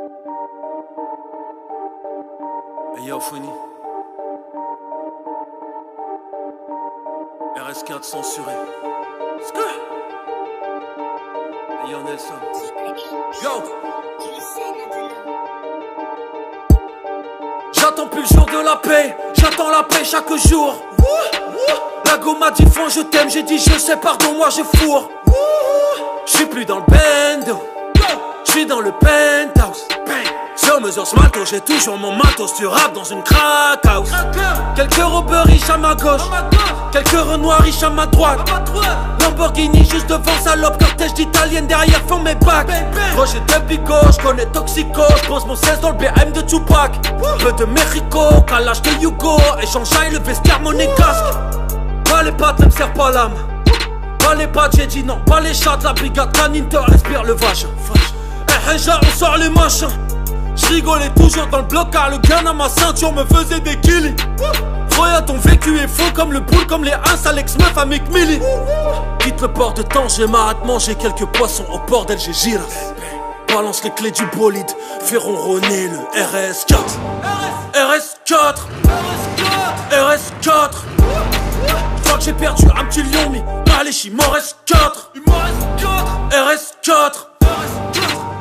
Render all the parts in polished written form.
Hey yo, Funny. RS4 censuré. Hey yo, Nelson. Yo! J'attends plus le jour de la paix, j'attends la paix chaque jour. La go m'a dit fond je t'aime, j'ai dit je sais pardon moi je fourre. J'suis plus dans le bando, j'suis dans le penthouse. Sur mesure ce matos, j'ai toujours mon matos. Tu rappes dans une crack house. Quelques robeurs riches à ma gauche, quelques renois riches à ma droite. Lamborghini juste devant salope, cortège d'italienne derrière font mes bacs. Gros j'ai deux bigots, j'connais Toxico, j'pose mon 16 dans le BM de Tupac. Peu de Mexico, calage de Hugo, et j'enjaille le vestiaire monégasque. Pas les pattes, ne me serre pas l'âme. Pas les pattes, j'ai dit non, pas les chattes. La brigade canine te respire le vache. Eh Henja, on sort les machins. J'rigolais toujours dans le bloc car le gun à ma ceinture me faisait des kills. Roya ton vécu est faux comme le boule, comme les ins Alex meuf à Mick Millie. Quitte le port de Tanger, m'arrête manger quelques poissons au port d'Algérie. Balance les clés du bolide, fais ronronner le RS4. RS4 RS4 J'crois que j'ai perdu un petit lion mais allez il m'en reste 4. RS4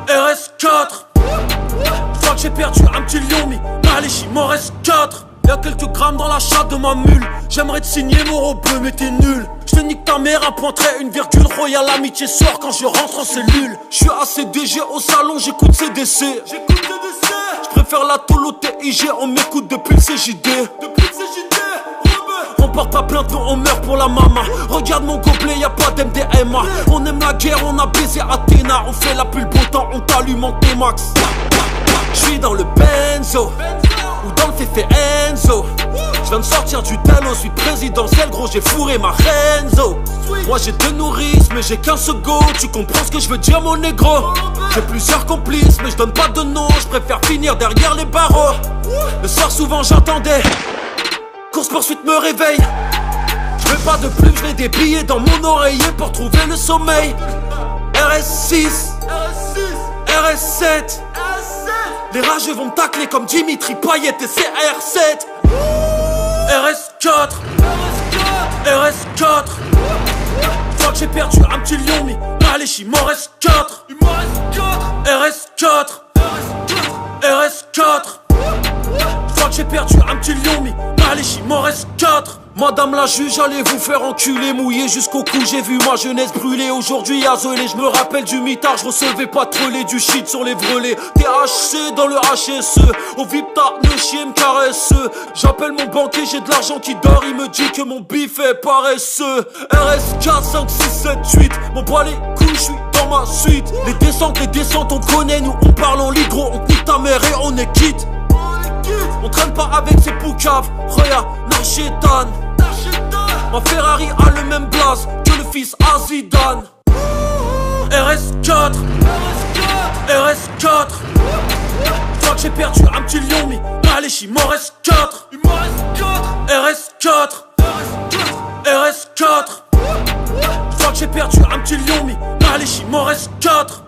RS4 J'crois que j'ai perdu un petit lion mais allez il m'en reste 4. Y'a quelques grammes dans la chatte de ma mule. J'aimerais te signer mon robe bleu mais t'es nul. J'te nique ta mère, un point trait, une virgule. Royal amitié sort quand je rentre en cellule. J'suis ACDG au salon, j'écoute CDC. J'préfère la Tolo TIG, on m'écoute depuis le CJD. On porte pas plainte, nous on meurt pour la mama. Regarde mon gobelet, y'a pas d'MDMA. On aime la guerre, on a baisé Athéna. On fait la pluie le beau temps, on t'allume en T-Max. J'suis dans le benzo ou dans le Fefe Enzo. J'viens de sortir du Dano, suis présidentiel, gros j'ai fourré ma Renzo. Moi j'ai deux nourrices, mais j'ai qu'un sego. Tu comprends ce que je veux dire mon négro? J'ai plusieurs complices, mais je donne pas de nom. Je préfère finir derrière les barreaux. Le soir souvent j'entendais course poursuite me réveille. Je veux pas de plume, je mets des billets dans mon oreiller pour trouver le sommeil. RS6 RS7 Les rageux vont me tacler comme Dimitri Payet et CR7. RS4 RS4 J'crois que j'ai perdu un petit lion mais allez il m'en reste 4. RS4 RS4 J'crois que j'ai perdu un petit lion mais allez il m'en reste 4. Madame la juge, allez vous faire enculer, mouillé jusqu'au cou, j'ai vu ma jeunesse brûler. Aujourd'hui isolé, je me rappelle du mitard, je recevais pas de relais, du shit sur les vrelets. THC dans le HSE, au Vipta, le chien me caresse. J'appelle mon banquier, j'ai de l'argent qui dort, il me dit que mon bif est paresseux. RS4, 5, 6, 7, 8, mon bois les couilles, j'suis dans ma suite. Les descentes, on connaît, nous on parle en ligro, on nique ta mère et on est quitte. On traîne pas avec ces poucaves, Roya, Narchetan. Ma Ferrari a le même blaze que le fils à Zidane. RS4 RS4 J'crois que j'ai perdu un petit lion mais allez il m'en reste 4. RS4 RS4 J'crois que j'ai perdu un petit lion mais allez il m'en reste 4.